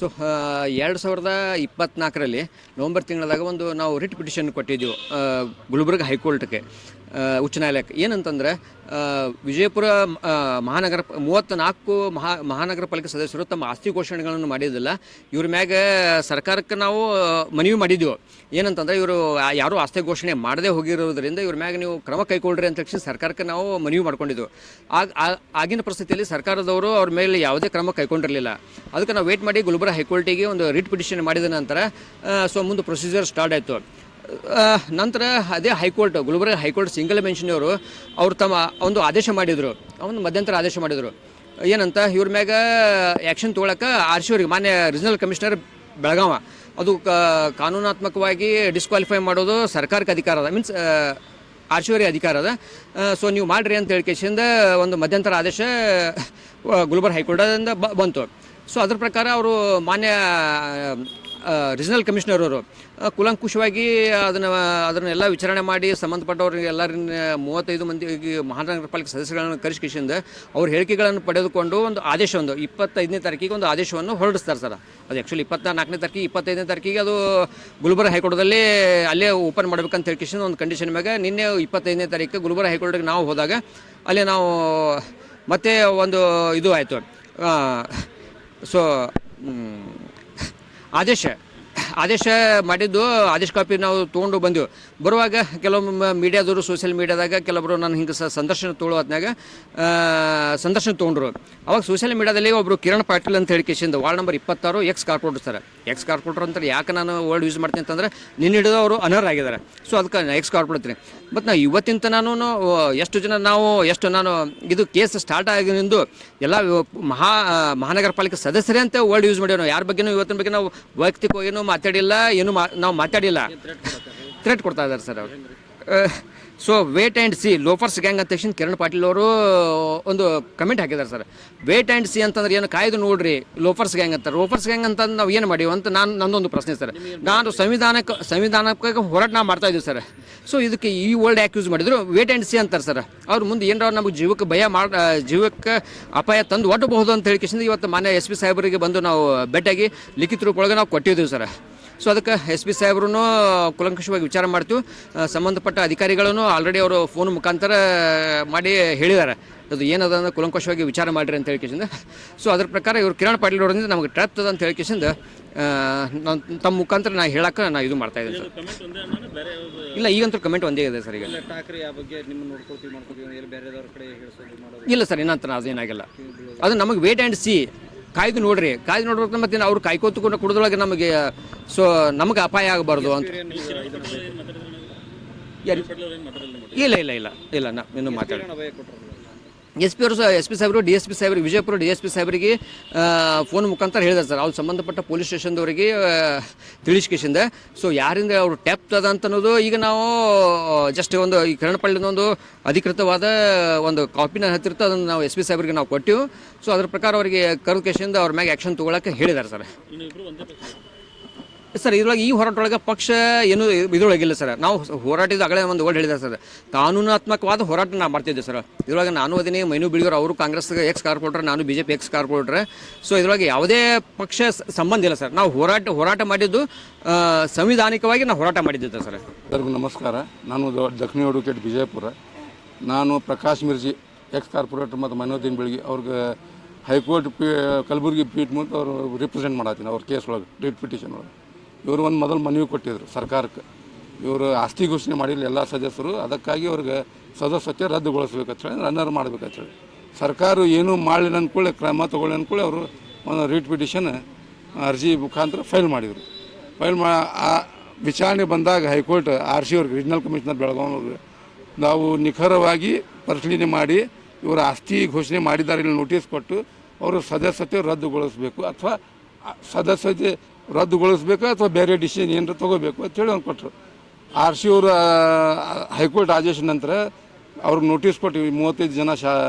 So 2024ರಲ್ಲಿ November ತಿಂಗಳದಾಗ ಒಂದು ನಾವು ರಿಟ್ ಪಿಟಿಷನ್ ಕೊಟ್ಟಿದ್ದೀವಿ ಗುಲ್ಬರ್ಗ ಹೈಕೋರ್ಟ್ಗೆ, ಉಚ್ಚ ನ್ಯಾಯಾಲಯಕ್ಕೆ. ಏನಂತಂದರೆ ವಿಜಯಪುರ ಮಹಾನಗರ 34 ಮಹಾನಗರ ಪಾಲಿಕೆ ಸದಸ್ಯರು ತಮ್ಮ ಆಸ್ತಿ ಘೋಷಣೆಗಳನ್ನು ಮಾಡಿದ್ದಿಲ್ಲ. ಇವ್ರ ಮ್ಯಾಗ ಸರ್ಕಾರಕ್ಕೆ ನಾವು ಮನವಿ ಮಾಡಿದ್ದೀವಿ. ಏನಂತಂದರೆ ಇವರು ಯಾರೂ ಆಸ್ತಿ ಘೋಷಣೆ ಮಾಡದೇ ಹೋಗಿರೋದ್ರಿಂದ ಇವ್ರ ಮ್ಯಾಗ ನೀವು ಕ್ರಮ ಕೈಗೊಳ್ಳ್ರಿ ಅಂತ ಹೇಳಿ ಸರ್ಕಾರಕ್ಕೆ ನಾವು ಮನವಿ ಮಾಡ್ಕೊಂಡಿದ್ದೆವು. ಆಗಿನ ಪರಿಸ್ಥಿತಿಯಲ್ಲಿ ಸರ್ಕಾರದವರು ಅವ್ರ ಮೇಲೆ ಯಾವುದೇ ಕ್ರಮ ಕೈಗೊಂಡಿರಲಿಲ್ಲ. ಅದಕ್ಕೆ ನಾವು ವೇಟ್ ಮಾಡಿ ಗುಲ್ಬರ್ಗ ಹೈಕೋರ್ಟಿಗೆ ಒಂದು ರಿಟ್ ಪಿಟಿಷನ್ ಮಾಡಿದ ನಂತರ ಮುಂದೆ ಪ್ರೊಸೀಜರ್ ಸ್ಟಾರ್ಟ್ ಆಯಿತು. ನಂತರ ಅದೇ ಹೈಕೋರ್ಟ್, ಗುಲ್ಬರ್ಗ ಹೈಕೋರ್ಟ್ ಸಿಂಗಲ್ ಬೆಂಚ್ನವರು ಅವರು ತಮ್ಮ ಒಂದು ಆದೇಶ ಮಾಡಿದರು, ಒಂದು ಮಧ್ಯಂತರ ಆದೇಶ ಮಾಡಿದರು. ಏನಂತ ಇವ್ರ ಮ್ಯಾಗ ಆ್ಯಕ್ಷನ್ ತೊಗೊಳಕ್ಕೆ RC ಅವ್ರಿಗೆ, ಮಾನ್ಯ ರೀಜನಲ್ ಕಮಿಷನರ್ ಬೆಳಗಾವ, ಅದು ಕಾನೂನಾತ್ಮಕವಾಗಿ ಡಿಸ್ಕ್ವಾಲಿಫೈ ಮಾಡೋದು ಸರ್ಕಾರಕ್ಕೆ ಅಧಿಕಾರ ಅದ, ಮೀನ್ಸ್ RC ಅವ್ರಿಗೆ ಅಧಿಕಾರ ಅದ. ಸೊ ನೀವು ಮಾಡಿರಿ ಅಂತ ಹೇಳಿಕೆಸಿಂದ ಒಂದು ಮಧ್ಯಂತರ ಆದೇಶ ಗುಲ್ಬರ್ಗ ಹೈಕೋರ್ಟಿಂದ ಬಂತು. ಸೊ ಅದ್ರ ಪ್ರಕಾರ ಅವರು ಮಾನ್ಯ ರೀಜನಲ್ ಕಮಿಷನರ್ ಅವರು ಕೂಲಂಕುಷವಾಗಿ ಅದನ್ನೆಲ್ಲ ವಿಚಾರಣೆ ಮಾಡಿ ಸಂಬಂಧಪಟ್ಟವ್ರಿಗೆ ಎಲ್ಲರನ್ನ 35 ಮಂದಿ ಮಹಾನಗರ ಪಾಲಿಕೆ ಸದಸ್ಯಗಳನ್ನು ಕರೆಸಿಕಿಸಿಂದ ಅವ್ರ ಹೇಳಿಕೆಗಳನ್ನು ಪಡೆದುಕೊಂಡು ಒಂದು ಆದೇಶ, ಒಂದು 25ನೇ ತಾರೀಕಿಗೆ ಒಂದು ಆದೇಶವನ್ನು ಹೊರಡಿಸ್ತಾರೆ ಸರ್. ಅದು ಆ್ಯಕ್ಚುಲಿ 24ನೇ ತಾರೀಕಿಗೆ, 25ನೇ ತಾರೀಕಿಗೆ ಅದು ಗುಲ್ಬರ್ಗ ಹೈಕೋರ್ಟ್ದಲ್ಲಿ ಅಲ್ಲೇ ಓಪನ್ ಮಾಡ್ಬೇಕಂತ ಹೇಳಿಕಿಸಿಂದ ಒಂದು ಕಂಡೀಷನ್ ಮ್ಯಾಗ ನಿನ್ನೆ 25ನೇ ತಾರೀಕು ಗುಲ್ಬರ್ಗ ಹೈಕೋರ್ಟ್ಗೆ ನಾವು ಹೋದಾಗ ಅಲ್ಲೇ ನಾವು ಮತ್ತೆ ಒಂದು ಇದು ಆಯಿತು. ಸೊ ಆದೇಶ ಮಾಡಿದ್ದು ಆದೇಶ ಕಾಪಿ ನಾವು ತೊಗೊಂಡು ಬಂದೆವು. ಬರುವಾಗ ಕೆಲವೊಮ್ಮೆ ಮೀಡಿಯಾದವರು, ಸೋಷಿಯಲ್ ಮೀಡಿಯಾದಾಗ ಕೆಲವೊಬ್ಬರು ನಾನು ಹಿಂಗೆ ಸಂದರ್ಶನ ತೊಗೊಳ್ಳೋ ಹೊತ್ನಾಗ ಸಂದರ್ಶನ ತೊಗೊಂಡ್ರು. ಅವಾಗ ಸೋಷಿಯಲ್ ಮೀಡಿಯಾದಲ್ಲಿ ಒಬ್ಬರು ಕಿರಣ್ ಪಾಟೀಲ್ ಅಂತ ಹೇಳಿಕೆಸಿಂದ ward number 26 ex corporator sir. Ex corporator ಅಂತ ಯಾಕೆ ನಾನು ವರ್ಡ್ ಯೂಸ್ ಮಾಡ್ತೀನಿ ಅಂತಂದರೆ ನಿನ್ನ ಹಿಡಿದು ಅವರು ಅನರ್ಹ ಆಗಿದ್ದಾರೆ. ಸೊ ಅದಕ್ಕೆ ಎಕ್ಸ್ ಕಾರ್ಪೊರೇಟರ್. ಮತ್ತು ನಾವು ಇವತ್ತಿಂತ ನಾನು ಇದು ಕೇಸ್ ಸ್ಟಾರ್ಟ್ ಆಗಿನಿಂದು ಎಲ್ಲ ಮಹಾನಗರ ಪಾಲಿಕೆ ಸದಸ್ಯರೇ ಅಂತ ವರ್ಡ್ ಯೂಸ್ ಮಾಡ್ಯಾವ. ನಾವು ಯಾರ ಬಗ್ಗೆನೂ ಇವತ್ತಿನ ಬಗ್ಗೆ ನಾವು ವೈಯಕ್ತಿಕ ಏನೂ ಮಾತಾಡಿಲ್ಲ, ನಾವು ಮಾತಾಡಿಲ್ಲ. ಥ್ರೆಟ್ ಕೊಡ್ತಾ ಇದ್ದಾರೆ ಸರ್ ಅವರು. So wait and see loafers gang ಅಂತ ತಕ್ಷಣ ಕಿರಣ್ ಪಾಟೀಲ್ ಅವರು ಒಂದು ಕಮೆಂಟ್ ಹಾಕಿದ್ದಾರೆ ಸರ್. ವೇಟ್ ಆ್ಯಂಡ್ ಸಿ ಅಂತಂದ್ರೆ ಏನು, ಕಾಯ್ದು ನೋಡ್ರಿ ಲೋಫರ್ಸ್ ಗ್ಯಾಂಗ್ ಅಂತ. ಲೋಫರ್ಸ್ ಗ್ಯಾಂಗ್ ಅಂತಂದು ನಾವು ಏನು ಮಾಡೀವಿ ಅಂತ ನನ್ನೊಂದು ಪ್ರಶ್ನೆ ಸರ್. ನಾನು ಸಂವಿಧಾನಕ್ಕೆ ಹೋರಾಟ ನಾವು ಮಾಡ್ತಾ ಇದ್ದೀವಿ ಸರ್. ಸೊ ಇದಕ್ಕೆ ಈ ವರ್ಲ್ಡ್ ಯಾಕೆ ಯೂಸ್ ಮಾಡಿದ್ರು, ವೇಟ್ ಆ್ಯಂಡ್ ಸಿ ಅಂತಾರೆ ಸರ್. ಅವ್ರು ಮುಂದೆ ಏನಾರ ನಮಗೆ ಜೀವಕ್ಕೆ ಅಪಾಯ ತಂದು ಒಡ್ಡಬಹುದು ಅಂತ ಹೇಳಿಕೆಸಿಂದ ಇವತ್ತು ಮಾನ್ಯ SP ಸಾಹೇಬರಿಗೆ ಬಂದು ನಾವು ಭೇಟಿಯಾಗಿ ಲಿಖಿತ ರೂಪೊಳಗೆ ನಾವು ಕೊಟ್ಟಿದ್ದೀವಿ ಸರ್. ಸೊ ಅದಕ್ಕೆ SP ಸಾಹೇಬ್ರೂ ಕೂಲಂಕಷವಾಗಿ ವಿಚಾರ ಮಾಡ್ತೀವಿ. ಸಂಬಂಧಪಟ್ಟ ಅಧಿಕಾರಿಗಳನ್ನು ಆಲ್ರೆಡಿ ಅವರು ಫೋನ್ ಮುಖಾಂತರ ಮಾಡಿ ಹೇಳಿದ್ದಾರೆ, ಅದು ಏನದ ಅಂದ್ರೆ ಕೂಲಂಕಷವಾಗಿ ವಿಚಾರ ಮಾಡಿರಿ ಅಂತ ಹೇಳಿಕೆಸಿಂದ. ಸೊ ಅದ್ರ ಪ್ರಕಾರ ಇವರು ಕಿರಣ್ ಪಾಟೀಲ್ ಅವರಿಂದ ನಮಗೆ ಟ್ರ್ಯಾಪ್ ಅದ ಅಂತ ಹೇಳಿಕೆಸಿಂದ ತಮ್ಮ ಮುಖಾಂತರ ನಾನು ಹೇಳಕ್ಕೆ ನಾನು ಇದು ಮಾಡ್ತಾ ಇದ್ದೀನಿ ಸರ್. ಇಲ್ಲ, ಈಗಂತೂ ಕಮೆಂಟ್ ಒಂದೇ ಇದೆ ಸರ್. ಈಗ ಇಲ್ಲ ಸರ್, ಏನಂತ ಅದೇನಾಗಿಲ್ಲ. ಅದು ನಮಗೆ ವೇಟ್ ಆ್ಯಂಡ್ ಸಿ, ಕಾಯ್ದು ನೋಡ್ಬೇಕು. ಮತ್ತೆ ಅವ್ರು ಕಾಯ್ಕೋತುಕೊಂಡು ಕುಡಿದೊಳಗೆ ನಮಗೆ ಸೊ ನಮಗೆ ಅಪಾಯ ಆಗಬಾರ್ದು ಅಂತ. ಇಲ್ಲ ನಾ ಇನ್ನೂ ಮಾತಾಡಿ SP ಸಾಹೇಬರು, DSP ಸಾಹೇಬರಿಗೆ, ವಿಜಯಪುರ DSP ಸಾಹೇಬರಿಗೆ ಫೋನ್ ಮುಖಾಂತರ ಹೇಳಿದ್ದಾರೆ ಸರ್. ಅವ್ರು ಸಂಬಂಧಪಟ್ಟ ಪೊಲೀಸ್ ಸ್ಟೇಷನ್ದವರಿಗೆ ತಿಳಿಸ್ಕೇಶಿಂದ. ಸೊ ಯಾರಿಂದ ಅವರು ಟ್ಯಾಪ್ ಅದ ಅಂತ ಅನ್ನೋದು ಈಗ ನಾವು ಜಸ್ಟ್ ಒಂದು ಈ ಕಿರಣ್ ಒಂದು ಅಧಿಕೃತವಾದ ಒಂದು ಕಾಪಿನ ಹತ್ತಿರತ್ತೆ, ಅದನ್ನು ನಾವು SP ಸಾಹೇಬರಿಗೆ ನಾವು ಕೊಟ್ಟಿವು. ಸೊ ಅದ್ರ ಪ್ರಕಾರ ಅವರಿಗೆ ಕರೆದುಕೇಶಿಂದ ಅವ್ರ ಮ್ಯಾಗೆ ಆ್ಯಕ್ಷನ್ ತೊಗೊಳಕ್ಕೆ ಹೇಳಿದ್ದಾರೆ ಸರ್. ಸರ್ ಇದ್ರೊಳಗೆ ಈ ಹೋರಾಟದೊಳಗೆ ಪಕ್ಷ ಏನು ಇದ್ರೊಳಗಿಲ್ಲ ಸರ್. ನಾವು ಹೋರಾಟದ ಆಗಲೇ ಒಂದು ವರ್ಡ್ ಹೇಳಿದ್ದಾರೆ ಸರ್, ಕಾನೂನಾತ್ಮಕವಾದ ಹೋರಾಟ ನಾವು ಮಾಡ್ತಿದ್ದೆ ಸರ್. ಇದ್ರೊಳಗೆ ನಾನು ಅದೀನಿ, ಮೈನು ಬಿಳಿಯೋರು ಅವರು ಕಾಂಗ್ರೆಸ್ ಎಕ್ಸ್ ಕಾರ್ಪೊರೇಟರ್, ನಾನು BJP ಎಕ್ಸ್ ಕಾರ್ಪೊರೇಟರ್. ಸೊ ಇದ್ರೊಳಗೆ ಯಾವುದೇ ಪಕ್ಷ ಸಂಬಂಧ ಇಲ್ಲ ಸರ್. ನಾವು ಹೋರಾಟ ಮಾಡಿದ್ದು ಸಂವಿಧಾನಿಕವಾಗಿ ನಾವು ಹೋರಾಟ ಮಾಡಿದ್ದೆ ಸರ್. ಎಲ್ಲರಿಗೂ ನಮಸ್ಕಾರ. ನಾನು ದಕ್ಷಿಣ ಅಡ್ವೊಕೇಟ್ ವಿಜಯಪುರ. ನಾನು ಪ್ರಕಾಶ್ ಮಿರ್ಜಿ ಎಕ್ಸ್ ಕಾರ್ಪೊರೇಟರ್ ಮತ್ತು ಮನೋದೀನ್ ಬೆಳಗಿ ಅವ್ರಿಗೆ ಹೈಕೋರ್ಟ್ ಕಲಬುರಗಿ ಪೀಠ ಮುಂದೆ ಅವರು ರಿಪ್ರೆಸೆಂಟ್ ಮಾಡತ್ತೀನಿ ಅವ್ರ ಕೇಸ್ ಒಳಗೆ, ರಿಟ್ ಪಿಟಿಷನ್ ಒಳಗೆ. ಇವರು ಒಂದು ಮೊದಲು ಮನವಿ ಕೊಟ್ಟಿದ್ರು ಸರ್ಕಾರಕ್ಕೆ, ಇವರು ಆಸ್ತಿ ಘೋಷಣೆ ಮಾಡಿಲ್ಲ ಎಲ್ಲ ಸದಸ್ಯರು, ಅದಕ್ಕಾಗಿ ಅವ್ರಿಗೆ ಸದಸ್ಯತೆ ರದ್ದುಗೊಳಿಸ್ಬೇಕಂತ ಹೇಳಿ, ಅನರ್ಹ ಮಾಡ್ಬೇಕಂತ ಹೇಳಿ. ಸರ್ಕಾರ ಏನೂ ಮಾಡಲಿಲ್ಲ ಅಂದ್ಕೊಳ್ಳಿ, ಕ್ರಮ ತೊಗೊಳ್ಳಿ ಅಂದ್ಕೊಳ್ಳಿ ಅವರು ಒಂದು ರಿಟ್ ಪಿಟಿಷನ್ ಅರ್ಜಿ ಮುಖಾಂತರ ಫೈಲ್ ಮಾಡಿದರು. ಆ ವಿಚಾರಣೆ ಬಂದಾಗ ಹೈಕೋರ್ಟ್ RC ಅವ್ರಿಗೆ, ರೀಜನಲ್ ಕಮಿಷನರ್ ಬೆಳಗಾವಿ, ನಾವು ನಿಖರವಾಗಿ ಪರಿಶೀಲನೆ ಮಾಡಿ ಇವರು ಆಸ್ತಿ ಘೋಷಣೆ ಮಾಡಿದ್ದಾರೆ ಇಲ್ಲಿ ನೋಟಿಸ್ ಕೊಟ್ಟು ಅವರು ಸದಸ್ಯತೆ ರದ್ದುಗೊಳಿಸಬೇಕು ಅಥವಾ ಸದಸ್ಯತೆ ರದ್ದುಗೊಳಿಸಬೇಕು ಅಥವಾ ಬೇರೆ ಡಿಸಿಷನ್ ಏನಾರ ತೊಗೋಬೇಕು ಅಂತೇಳಿ ಅವ್ನು ಕೊಟ್ಟರು. RC ಅವರು ಹೈಕೋರ್ಟ್ ಆದೇಶ ನಂತರ ಅವ್ರಿಗೆ ನೋಟಿಸ್ ಕೊಟ್ಟು 35 ಜನ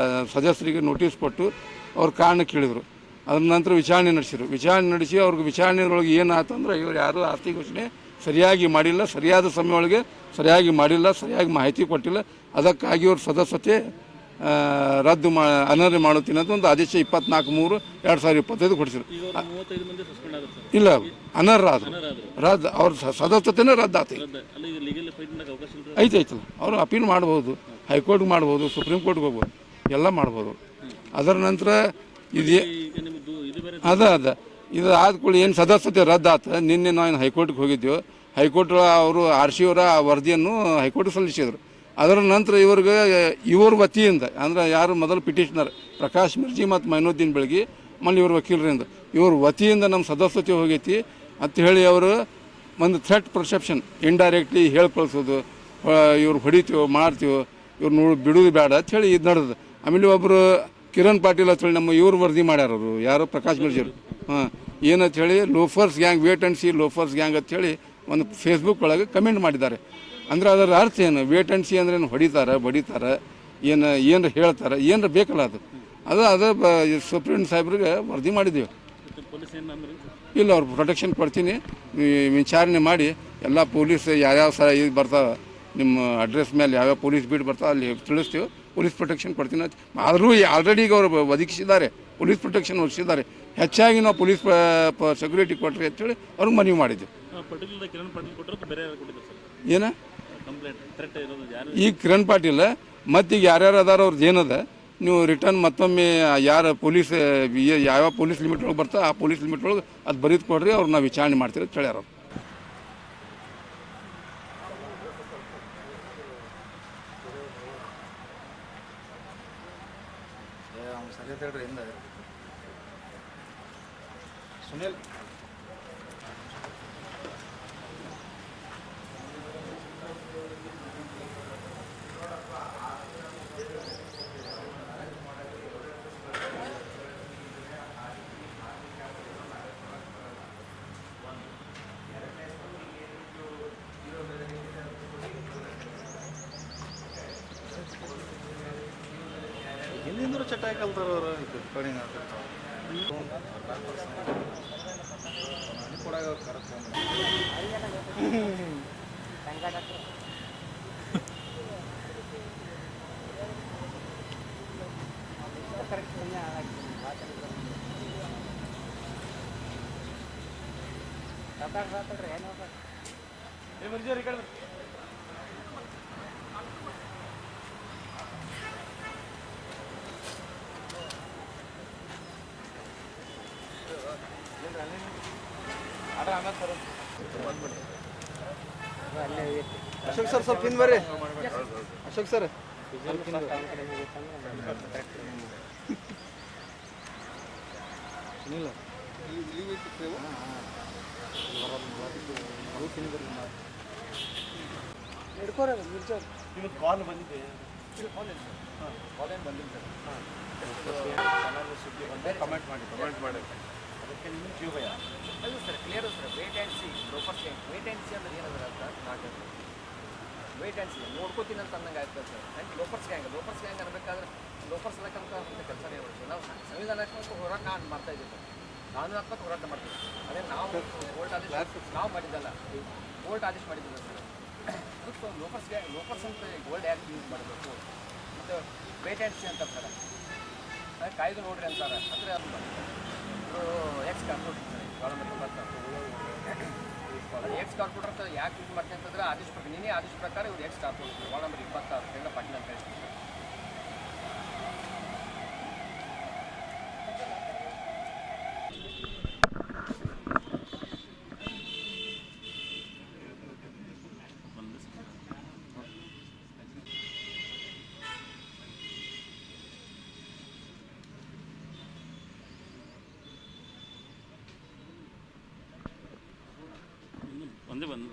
ಸದಸ್ಯರಿಗೆ ನೋಟಿಸ್ ಕೊಟ್ಟು ಅವ್ರ ಕಾರಣ ಕೇಳಿದರು. ಅದ್ರ ನಂತರ ವಿಚಾರಣೆ ನಡೆಸಿ ಅವ್ರಿಗೆ ವಿಚಾರಣೆಯೊಳಗೆ ಏನಾಯ್ತಂದ್ರೆ ಇವರು ಯಾರೂ ಆಸ್ತಿ ಘೋಷಣೆ ಸರಿಯಾಗಿ ಮಾಡಿಲ್ಲ, ಸರಿಯಾದ ಸಮಯ ಒಳಗೆ ಸರಿಯಾಗಿ ಮಾಡಿಲ್ಲ, ಸರಿಯಾಗಿ ಮಾಹಿತಿ ಕೊಟ್ಟಿಲ್ಲ, ಅದಕ್ಕಾಗಿ ಅವ್ರ ಸದಸ್ಯತೆ ರದ್ದು ಅನರ್ಹ ಮಾಡುತ್ತೀನಿ ಅಂತ ಒಂದು ಆದೇಶ 24/3/2025 ಕೊಡಿಸಿದ್ರು. ಇಲ್ಲ ಅನರ್ಹ ಆದರು, ರದ್ದು ಅವ್ರ ಸದಸ್ಯತೆನೇ ರದ್ದು ಆತ ಐತಲ್ಲ. ಅವರು ಅಪೀಲ್ ಮಾಡ್ಬೋದು, ಹೈಕೋರ್ಟ್ಗೆ ಮಾಡ್ಬೋದು, ಸುಪ್ರೀಂ ಕೋರ್ಟ್ಗೆ ಹೋಗ್ಬೋದು, ಎಲ್ಲ ಮಾಡ್ಬೋದು. ಅದರ ನಂತರ ಇದು ಇದು ಆದ ಕೂಡಲೇ ಏನು ಸದಸ್ಯತೆ ರದ್ದು ಆತ. ನಿನ್ನೆ ನಾವು ಹೈಕೋರ್ಟ್ಗೆ ಹೋಗಿದ್ದೆವು. ಹೈಕೋರ್ಟ್ ಅವರು RC ಅವರ ವರದಿಯನ್ನು ಹೈಕೋರ್ಟ್ಗೆ ಸಲ್ಲಿಸಿದರು. ಅದರ ನಂತರ ಇವ್ರ ವತಿಯಿಂದ ಅಂದರೆ ಯಾರು ಮೊದಲು ಪಿಟಿಷನರ್ ಪ್ರಕಾಶ್ ಮಿರ್ಜಿ ಮತ್ತು ಮೈನುದ್ದೀನ್ ಬೆಳಗಿ ಮళ్ళీ ಇವ್ರ ವಕೀಲರಿಂದ ಇವ್ರ ವತಿಯಿಂದ ನಮ್ಮ ಸದಸ್ಯತೆ ಹೋಗೈತಿ ಅಂತ ಹೇಳಿ ಅವರು ಒಂದು ಥ್ರೆಟ್ ಪರ್ಸೆಪ್ಷನ್ ಇಂಡೈರೆಕ್ಟ್ಲಿ ಹೇಳಿ ಕಳಿಸೋದು, ಇವ್ರು ಹೊಡಿತೀವೋ ಮಾಡ್ತೀವೋ, ಇವ್ರು ಬಿಡೋದು ಬೇಡ ಅಂತ ಹೇಳಿ ಇದು ನಡೆದು. ಆಮೇಲೆ ಒಬ್ಬರು ಕಿರಣ್ ಪಾಟೀಲ್ ಅಂತ ಹೇಳಿ ನಮ್ಮ ಇವ್ರು ವರದಿ ಮಾಡ್ಯಾರವರು, ಯಾರು ಪ್ರಕಾಶ್ ಮಿರ್ಜಿಯವರು. ಏನಂತ ಹೇಳಿ loafers gang, wait and see loafers gang ಅಂತ ಹೇಳಿ ಒಂದು ಫೇಸ್ಬುಕ್ ಒಳಗೆ ಕಮೆಂಟ್ ಮಾಡಿದ್ದಾರೆ. ಅಂದರೆ ಅದರ ಅರ್ಥ ಏನು? ವೇಟ್ ಆ್ಯಂಡ್ ಸಿ ಅಂದ್ರೆ ಏನು? ಹೊಡಿತಾರೆ, ಬಡಿತಾರೆ, ಏನರ ಹೇಳ್ತಾರೆ, ಏನರ ಬೇಕಲ್ಲ ಅದು ಸುಪ್ರೀಂ ಸಾಹೇಬ್ರಿಗೆ ವರದಿ ಮಾಡಿದ್ದೀವಿ. ಇಲ್ಲ, ಅವ್ರು ಪ್ರೊಟೆಕ್ಷನ್ ಕೊಡ್ತೀನಿ, ವಿಚಾರಣೆ ಮಾಡಿ ಎಲ್ಲ ಪೊಲೀಸ್ ಯಾವ್ಯಾವ ಇದು ಬರ್ತಾವೆ ನಿಮ್ಮ ಅಡ್ರೆಸ್ ಮೇಲೆ ಯಾವ್ಯಾವ ಪೊಲೀಸ್ ಬೀಟ್ ಬರ್ತಾವೆ ಅಲ್ಲಿ ತಿಳಿಸ್ತೀವಿ, ಪೊಲೀಸ್ ಪ್ರೊಟೆಕ್ಷನ್ ಕೊಡ್ತೀನಿ ಅಂತ. ಆದರೂ ಆಲ್ರೆಡಿ ಈಗ ಅವರು ಒದಗಿಸಿದ್ದಾರೆ, ಪೊಲೀಸ್ ಪ್ರೊಟೆಕ್ಷನ್ ಒದಗಿಸಿದ್ದಾರೆ. ಹೆಚ್ಚಾಗಿ ನಾವು ಪೊಲೀಸ್ ಸೆಕ್ಯೂರಿಟಿ ಕೊಟ್ಟರೆ ಅಂತೇಳಿ ಅವ್ರಿಗೆ ಮನವಿ ಮಾಡಿದ್ದೀವಿ. ಏನ ಈಗ ಕಿರಣ್ ಪಾಟೀಲ್ ಮತ್ತೀಗ ಯಾರ್ಯಾರು ಅದಾರ ಅವ್ರದ್ದು ಏನದ ನೀವು ರಿಟರ್ನ್ ಮತ್ತೊಮ್ಮೆ ಯಾರು ಪೊಲೀಸ್ ಯಾವ್ಯಾವ ಪೊಲೀಸ್ ಲಿಮಿಟ್ ಒಳಗೆ ಬರ್ತಾ ಆ ಪೊಲೀಸ್ ಲಿಮಿಟ್ ಒಳಗೆ ಅದು ಬರೀದು ಕೊಡ್ರಿ, ಅವ್ರು ನಾವು ವಿಚಾರಣೆ ಮಾಡ್ತೀವಿ ಅಂತ ಹೇಳ್ಯಾರ. ಸುನಿಲ್ ಎಲ್ಲಿಂದರೂ ಚಟಾಯಿ ಕಲ್ತಾರ ಅವರು ಕಡಿಂಗ್ ಅಶೋಕ್ ಸರ್ ಸ್ವಲ್ಪ ಹಿಂದೆ ಬರ್ರಿ. ಅಶೋಕ್ ಸರ್ ಸುನಿಲ್ಲ ಹಿಡ್ಕೋರ ಮಿರ್ಜರ್ ನಿಮಗೆ ಕಾಲ್ ಬಂದಿದೆ. ಕಾಲೇನು ಬಂದಿಲ್ಲ ಸರ್. ಸುದ್ದಿ ಬಂದೆ ಕಮೆಂಟ್ ಮಾಡಿ ಅದಕ್ಕೆ ನಿಮ್ಮ ಜೀವ ಭಯ ಅಲ್ಲ sir. Clear sir. Wait and see loafers gang. Wait and see ಅಂದ್ರೆ ಏನಂದ್ರೆ ಅಂತ ನಾಟಕ ವೇಟ್ ಆ್ಯಂಡ್ ಸಿ ನೋಡ್ಕೋತೀನಿ ಅಂತ ಅನ್ನಂಗೆ ಆಗ್ತದೆ ಸರ್. ಆ್ಯಂಡ್ ಲೋಫರ್ಸ್ ಗ್ಯಾಂಗ್ ಅನ್ಬೇಕಾದ್ರೆ ಲೋಫರ್ಸ್ ಅದಕ್ಕಂತ ಕೆಲಸನೇ ಮಾಡ್ತೀವಿ ನಾವು. ಸಂವಿಧಾನಾತ್ಮಕ ಹೋರಾಟ ನಾನು ಮಾಡ್ತಾ ಇದ್ದೀವಿ ಸರ್. ಕಾನೂನಾತ್ಮಕ ಹೋರಾಟ ಮಾಡ್ತೀವಿ. ಅದೇ ನಾವು ಕೋರ್ಟ್ ಆದೇಶ ನಾವು ಮಾಡಿದ್ದಲ್ಲ, ಕೋರ್ಟ್ ಆದೇಶ ಮಾಡಿದ್ದಿಲ್ಲ ಸರ್. ಅದಕ್ಕೆ ಲೋಫರ್ಸ್ ಅಂತ ಗೋಲ್ಡ್ ಆ್ಯಕ್ಟ್ ಯೂಸ್ ಮಾಡಬೇಕು. ಮತ್ತು ವೇಟ್ ಆ್ಯಂಡ್ ಸಿ ಅಂತಾರೆ ಸರ್. ಕಾಯ್ದು ನೋಡ್ರಿ ಅಂತಾರೆ. ಅಂದರೆ ಅದು ಎಕ್ಸ್ ಕಾರ್ಪೊರೇಟರ್ ಎಕ್ಸ್ ಕಾರ್ಪೊರೇಟರ್ ಅಂತ ಯಾಕೆ ಯೂಸ್ ಮಾಡ್ತೀನಿ ಅಂತಂದ್ರೆ ಆದೇಶ ಪ್ರಕಾರ ನೀನೇ ಆದೇಶ ಪ್ರಕಾರ ಇವ್ರು ex corporator ward number 26 Shriranga Patil ಅಂತ ಹೇಳ್ತೀನಿ ಸರ್. ಒಂದೇ ಒಂದು